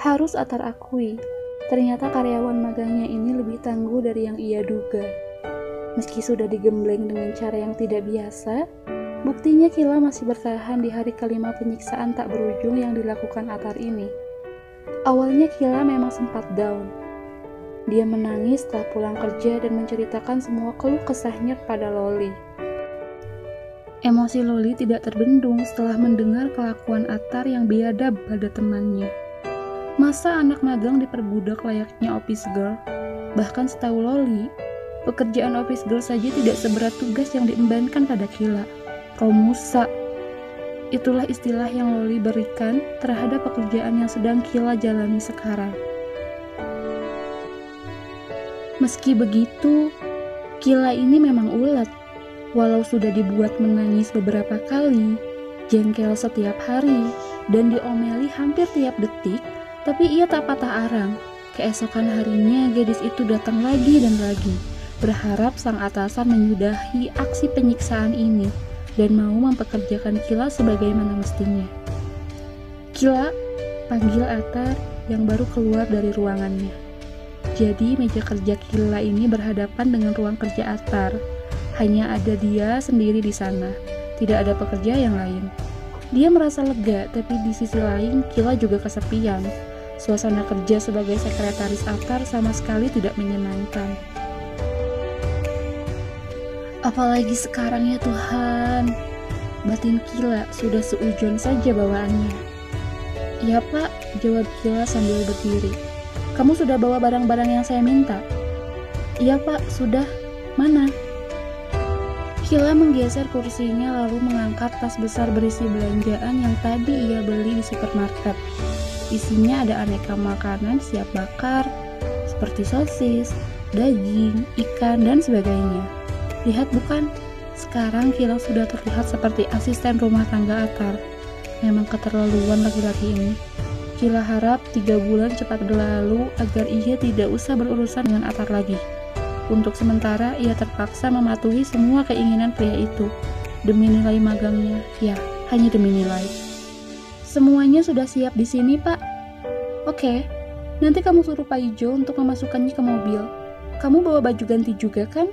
Harus Atar akui, ternyata karyawan magangnya ini lebih tangguh dari yang ia duga. Meski sudah digembleng dengan cara yang tidak biasa, buktinya Kila masih bertahan di hari kelima penyiksaan tak berujung yang dilakukan Atar ini. Awalnya Kila memang sempat down. Dia menangis setelah pulang kerja dan menceritakan semua keluh kesahnya kepada Loli. Emosi Loli tidak terbendung setelah mendengar kelakuan Atar yang biadab pada temannya. Masa anak magang diperbudak layaknya office girl? Bahkan setahu Loli, pekerjaan office girl saja tidak seberat tugas yang diembankan pada Kila. Romusa. Itulah istilah yang Loli berikan terhadap pekerjaan yang sedang Kila jalani sekarang. Meski begitu, Kila ini memang ulet. Walau sudah dibuat menangis beberapa kali, jengkel setiap hari, dan diomeli hampir tiap detik, tapi ia tak patah arang. Keesokan harinya gadis itu datang lagi dan lagi, berharap sang atasan menyudahi aksi penyiksaan ini dan mau mempekerjakan Kila sebagaimana mestinya. Kila, panggil Atar yang baru keluar dari ruangannya. Jadi meja kerja Kila ini berhadapan dengan ruang kerja Atar. Hanya ada dia sendiri di sana, tidak ada pekerja yang lain. Dia merasa lega, tapi di sisi lain Kila juga kesepian. Suasana kerja sebagai sekretaris Atar sama sekali tidak menyenangkan. Apalagi sekarang ya Tuhan, batin Kila sudah seujon saja bawaannya. Iya Pak, jawab Kila sambil berdiri. Kamu sudah bawa barang-barang yang saya minta? Iya Pak, sudah. Mana? Kila menggeser kursinya lalu mengangkat tas besar berisi belanjaan yang tadi ia beli di supermarket. Isinya ada aneka makanan siap bakar, seperti sosis, daging, ikan, dan sebagainya. Lihat bukan? Sekarang Kila sudah terlihat seperti asisten rumah tangga Atar. Memang keterlaluan laki-laki ini. Kila harap 3 bulan cepat berlalu agar ia tidak usah berurusan dengan Atar lagi. Untuk sementara, ia terpaksa mematuhi semua keinginan pria itu. Demi nilai magangnya, ya, hanya demi nilai. Semuanya sudah siap di sini, Pak. Oke, nanti kamu suruh Pak Ijo untuk memasukkannya ke mobil. Kamu bawa baju ganti juga, kan?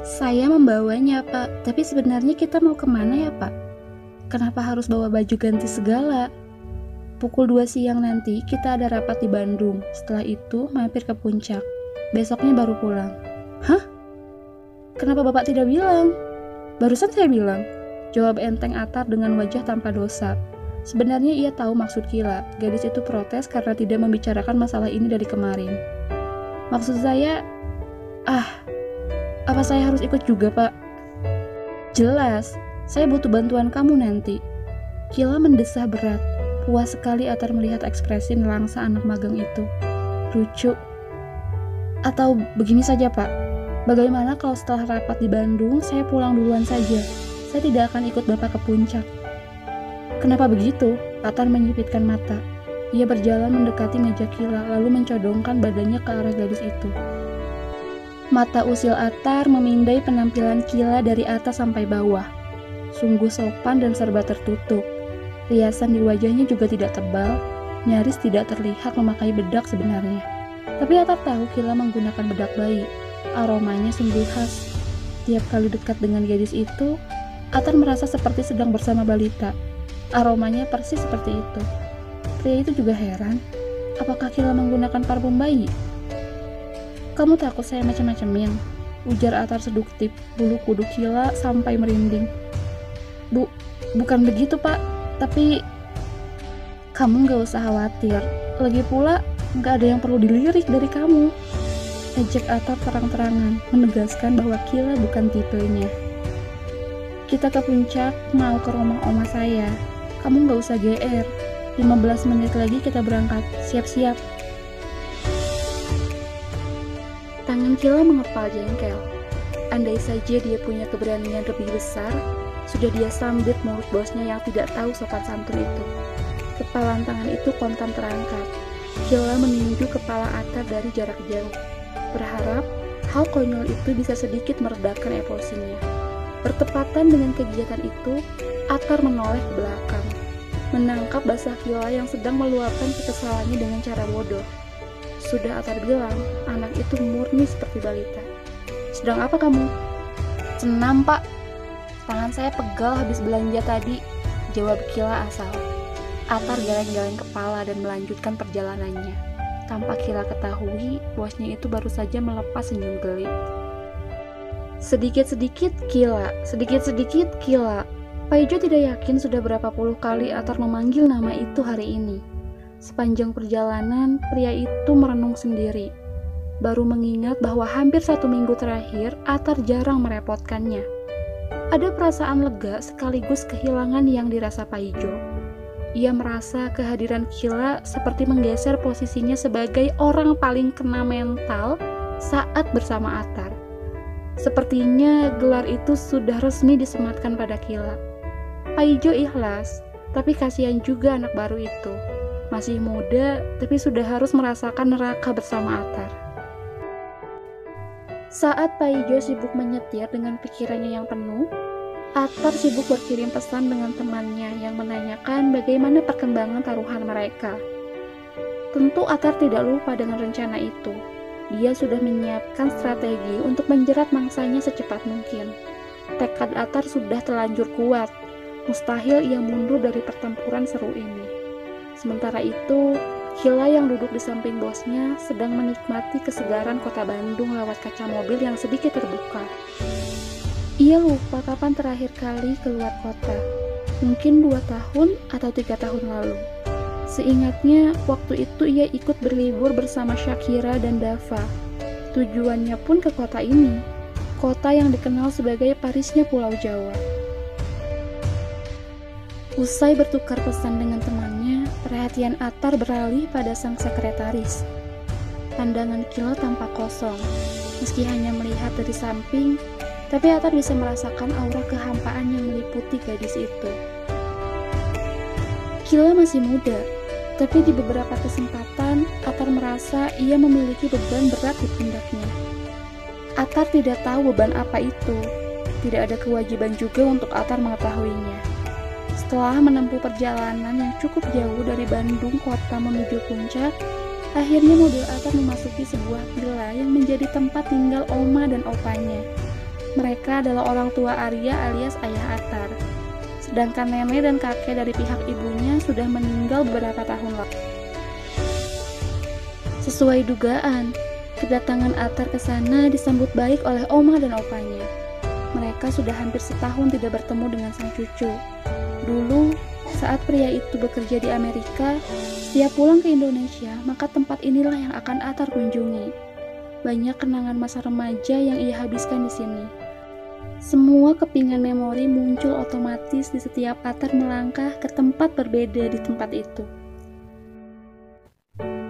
Saya membawanya, Pak. Tapi sebenarnya kita mau kemana ya, Pak? Kenapa harus bawa baju ganti segala? Pukul 2 siang nanti kita ada rapat di Bandung. Setelah itu mampir ke puncak. Besoknya baru pulang. Hah? Kenapa Bapak tidak bilang? Barusan saya bilang. Jawab enteng Atar dengan wajah tanpa dosa. Sebenarnya ia tahu maksud Kila. Gadis itu protes karena tidak membicarakan masalah ini dari kemarin. Maksud saya, apa saya harus ikut juga, Pak? Jelas, saya butuh bantuan kamu nanti. Kila mendesah berat. Puas sekali Atar melihat ekspresi nelangsa anak magang itu. Lucu. Atau begini saja, Pak. Bagaimana kalau setelah rapat di Bandung, saya pulang duluan saja? Saya tidak akan ikut Bapak ke puncak. Kenapa begitu? Atar menyipitkan mata. Ia berjalan mendekati meja Kila, lalu mencodongkan badannya ke arah gadis itu. Mata usil Atar memindai penampilan Kila dari atas sampai bawah. Sungguh sopan dan serba tertutup. Riasan di wajahnya juga tidak tebal, nyaris tidak terlihat memakai bedak sebenarnya. Tapi Atar tahu Kila menggunakan bedak bayi. Aromanya sungguh khas. Tiap kali dekat dengan gadis itu, Atar merasa seperti sedang bersama balita. Aromanya persis seperti itu. Pria itu juga heran. Apakah Kila menggunakan parfum bayi? Kamu takut saya macam-macamin? Ujar Atar seduktif. Bulu kuduk Kila sampai merinding. Bukan begitu, Pak. Tapi kamu gak usah khawatir. Lagi pula gak ada yang perlu dilirik dari kamu. Ejek Atar terang-terangan, menegaskan bahwa Kila bukan tipenya. Kita ke puncak, mau ke rumah oma saya. Kamu gak usah GR. 15 menit lagi kita berangkat. Siap-siap. Tangan Kila mengepal jengkel. Andai saja dia punya keberanian lebih besar, sudah dia sambit mulut bosnya yang tidak tahu sopan santun itu. Kepalan tangan itu kontan terangkat. Kila meninju kepala Atar dari jarak jauh, berharap hal konyol itu bisa sedikit meredakan emosinya. Bertepatan dengan kegiatan itu, Atar menoleh ke belakang. menangkap basah Kila yang sedang meluapkan kekesalannya dengan cara bodoh. Sudah Atar bilang, anak itu murni seperti balita. Sedang apa kamu? Senam, Pak. Tangan saya pegal habis belanja tadi, jawab Kila asal. Atar geleng-geleng kepala dan melanjutkan perjalanannya. Tanpa Kila ketahui, bosnya itu baru saja melepas senyum geli. Sedikit-sedikit Kila, sedikit-sedikit Kila. Pak Ijo tidak yakin sudah berapa puluh kali Atar memanggil nama itu hari ini. Sepanjang perjalanan, pria itu merenung sendiri. Baru mengingat bahwa hampir 1 minggu terakhir, Atar jarang merepotkannya. Ada perasaan lega sekaligus kehilangan yang dirasa Pak Ijo. Ia merasa kehadiran Kila seperti menggeser posisinya sebagai orang paling kena mental saat bersama Atar. Sepertinya gelar itu sudah resmi disematkan pada Kila. Pak Ijo ikhlas, tapi kasihan juga anak baru itu. Masih muda, tapi sudah harus merasakan neraka bersama Atar. Saat Pak Ijo sibuk menyetir dengan pikirannya yang penuh, Atar sibuk berkirim pesan dengan temannya yang menanyakan bagaimana perkembangan taruhan mereka. Tentu Atar tidak lupa dengan rencana itu. Dia sudah menyiapkan strategi untuk menjerat mangsanya secepat mungkin. Tekad Atar sudah terlanjur kuat. Mustahil ia mundur dari pertempuran seru ini. Sementara itu, Kila yang duduk di samping bosnya sedang menikmati kesegaran kota Bandung lewat kaca mobil yang sedikit terbuka. Ia lupa kapan terakhir kali keluar kota. Mungkin 2 tahun atau 3 tahun lalu. Seingatnya, waktu itu ia ikut berlibur bersama Shakira dan Dava. Tujuannya pun ke kota ini, kota yang dikenal sebagai Parisnya Pulau Jawa. Usai bertukar pesan dengan temannya, perhatian Atar beralih pada sang sekretaris. Pandangan Kila tampak kosong. Meski hanya melihat dari samping, tapi Atar bisa merasakan aura kehampaan yang meliputi gadis itu. Kila masih muda, tapi di beberapa kesempatan Atar merasa ia memiliki beban berat di pundaknya. Atar tidak tahu beban apa itu. Tidak ada kewajiban juga untuk Atar mengetahuinya. Setelah menempuh perjalanan yang cukup jauh dari Bandung kota menuju puncak, akhirnya mobil Atar memasuki sebuah villa yang menjadi tempat tinggal Oma dan opanya. Mereka adalah orang tua Arya alias ayah Atar. Sedangkan nenek dan kakek dari pihak ibunya sudah meninggal beberapa tahun lalu. Sesuai dugaan, kedatangan Atar ke sana disambut baik oleh Oma dan opanya. Mereka sudah hampir setahun tidak bertemu dengan sang cucu. Dulu, saat pria itu bekerja di Amerika, setiap pulang ke Indonesia, maka tempat inilah yang akan Atar kunjungi. Banyak kenangan masa remaja yang ia habiskan di sini. Semua kepingan memori muncul otomatis di setiap Atar melangkah ke tempat berbeda di tempat itu.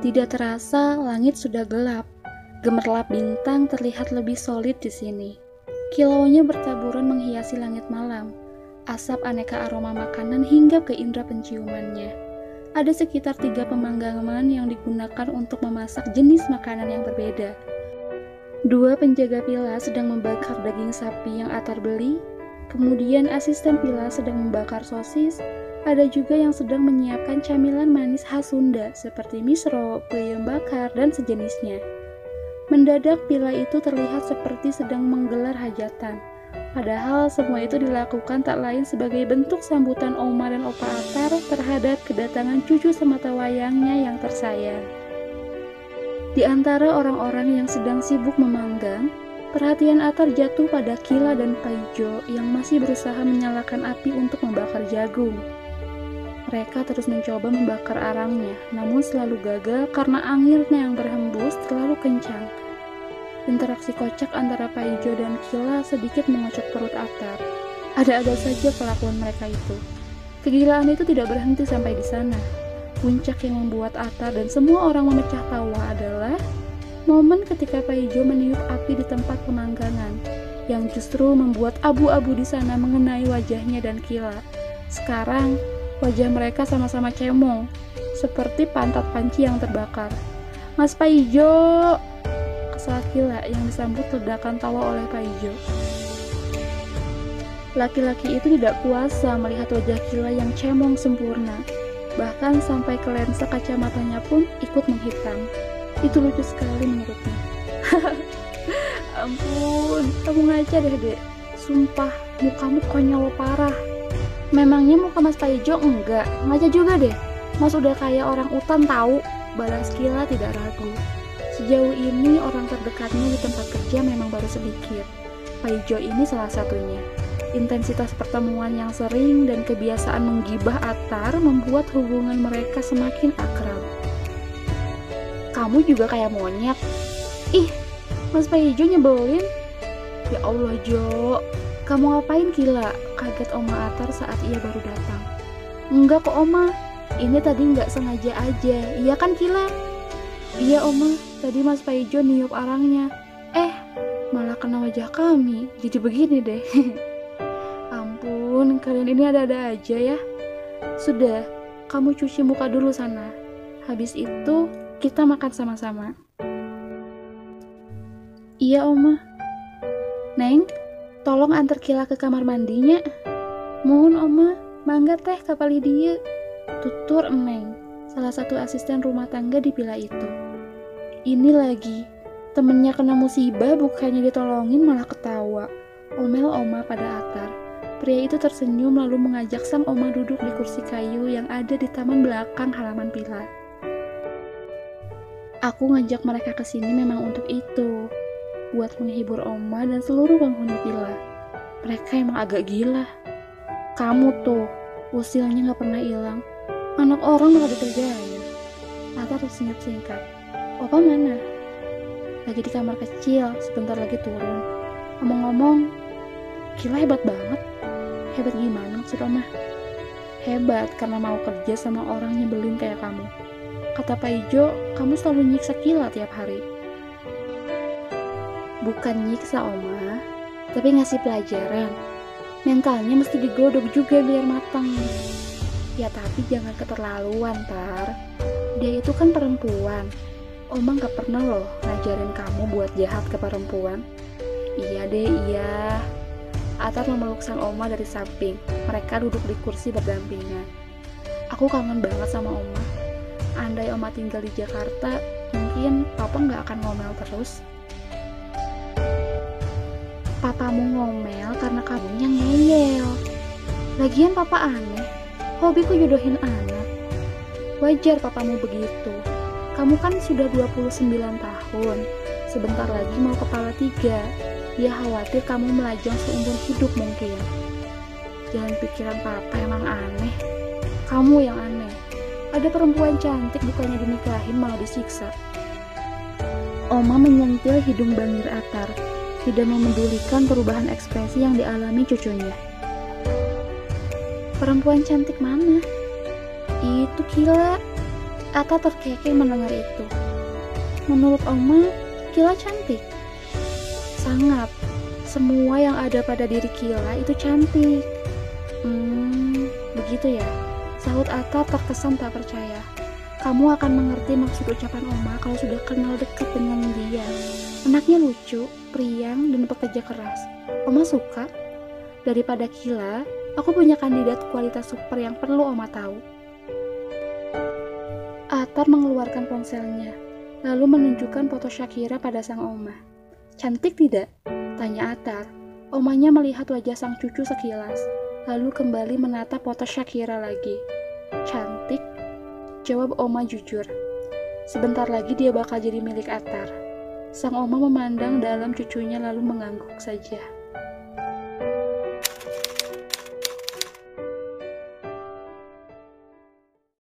Tidak terasa, langit sudah gelap. Gemerlap bintang terlihat lebih solid di sini. Kilaunya bertaburan menghiasi langit malam. Asap aneka aroma makanan hinggap ke indera penciumannya. Ada sekitar 3 pemanggangan yang digunakan untuk memasak jenis makanan yang berbeda. 2 penjaga villa sedang membakar daging sapi yang Atar beli, kemudian asisten villa sedang membakar sosis, ada juga yang sedang menyiapkan camilan manis khas Sunda seperti misro, peyem bakar, dan sejenisnya. Mendadak villa itu terlihat seperti sedang menggelar hajatan. Padahal semua itu dilakukan tak lain sebagai bentuk sambutan Oma dan Opa Atar terhadap kedatangan cucu sematawayangnya yang tersayang. Di antara orang-orang yang sedang sibuk memanggang, perhatian Atar jatuh pada Kila dan Paijo yang masih berusaha menyalakan api untuk membakar jagung. Mereka terus mencoba membakar arangnya, namun selalu gagal karena anginnya yang berhembus terlalu kencang. Interaksi kocak antara Paijo dan Kila sedikit mengocok perut Atar. Ada-ada saja kelakuan mereka itu. Kegilaan itu tidak berhenti sampai di sana. Puncak yang membuat Atar dan semua orang memecah tawa adalah momen ketika Paijo meniup api di tempat pemanggangan, yang justru membuat abu-abu di sana mengenai wajahnya dan Kila. Sekarang, wajah mereka sama-sama cemong, seperti pantat panci yang terbakar. "Mas Paijo!" kesal Kila yang disambut ledakan tawa oleh Paijo. Laki-laki itu tidak kuasa melihat wajah Kila yang cemong sempurna. Bahkan sampai ke lensa kacamatanya pun ikut menghitam. Itu lucu sekali menurutnya. Ampun, kamu ngaca deh, Dek. Sumpah, mukamu konyol parah. Memangnya muka Mas Paijo enggak? Ngaca juga deh. Mas udah kayak orang utan tahu. Balas Kila tidak ragu. Sejauh ini orang terdekatnya di tempat kerja memang baru sedikit. Paijo ini salah satunya. Intensitas pertemuan yang sering dan kebiasaan menggibah Atar membuat hubungan mereka semakin akrab. Kamu juga kayak monyet. Ih, Mas Paijo nyebelin. Ya Allah, Jo. Kamu ngapain, Kila? Kaget Oma Atar saat ia baru datang. Enggak kok, Oma. Ini tadi nggak sengaja aja. Iya kan, Kila? Iya, Oma. Tadi Mas Paijo niup arangnya. Malah kena wajah kami. Jadi begini deh. Ampun, kalian ini ada-ada aja ya. Sudah, kamu cuci muka dulu sana. Habis itu, kita makan sama-sama. Iya, Oma. Neng, tolong antar Kila ke kamar mandinya. Mohon, Oma. Mangga teh kapali dia. Tutur Neng, salah satu asisten rumah tangga di villa itu. Ini lagi, temennya kena musibah bukannya ditolongin malah ketawa. Omel Oma pada Atar. Pria itu tersenyum lalu mengajak sang Oma duduk di kursi kayu yang ada di taman belakang halaman villa. Aku ngajak mereka ke sini memang untuk itu, buat menghibur Oma dan seluruh penghuni villa. Mereka emang agak gila. Kamu tuh, usilnya nggak pernah hilang. Anak orang malah dikerjain. Atar tersenyum singkat. Opa mana? Lagi di kamar kecil, sebentar lagi turun. Ngomong-ngomong, Kila hebat banget. Hebat gimana maksud Oma? Hebat karena mau kerja sama orang nyebelin kayak kamu. Kata Pak Ijo, kamu selalu nyiksa Kila tiap hari. Bukan nyiksa, Oma, tapi ngasih pelajaran. Mentalnya mesti digodok juga biar matang. Ya tapi jangan keterlaluan, Tar. Dia itu kan perempuan. Oma gak pernah loh ngajarin kamu buat jahat ke perempuan. Iya deh, iya. Atar memeluk sang Oma dari samping. Mereka duduk di kursi berdampingan. Aku kangen banget sama Oma. Andai Oma tinggal di Jakarta, mungkin Papa gak akan ngomel terus. Papamu ngomel karena kamunya ngeyel. Lagian Papa aneh, hobiku jodohin anak. Wajar papamu begitu. Kamu kan sudah 29 tahun, sebentar lagi mau kepala 3. Dia khawatir kamu melajang seumur hidup mungkin. Jalan pikiran Papa emang aneh. Kamu yang aneh. Ada perempuan cantik bukannya dinikahin malah disiksa. Oma menyentil hidung bangir Atar, tidak memedulikan perubahan ekspresi yang dialami cucunya. Perempuan cantik mana? Itu Kila. Atar terkekeh mendengar itu. Menurut Oma, Kila cantik. Sangat. Semua yang ada pada diri Kila itu cantik. Begitu ya? Sahut Atar terkesan tak percaya. Kamu akan mengerti maksud ucapan Oma kalau sudah kenal dekat dengan dia. Anaknya lucu, priang, dan bekerja keras. Oma suka. Daripada Kila, aku punya kandidat kualitas super yang perlu Oma tahu. Atar mengeluarkan ponselnya, lalu menunjukkan foto Shakira pada sang Oma. Cantik tidak? Tanya Atar. Omanya melihat wajah sang cucu sekilas, lalu kembali menatap foto Shakira lagi. Cantik? Jawab Oma jujur. Sebentar lagi dia bakal jadi milik Atar. Sang Oma memandang dalam cucunya lalu mengangguk saja.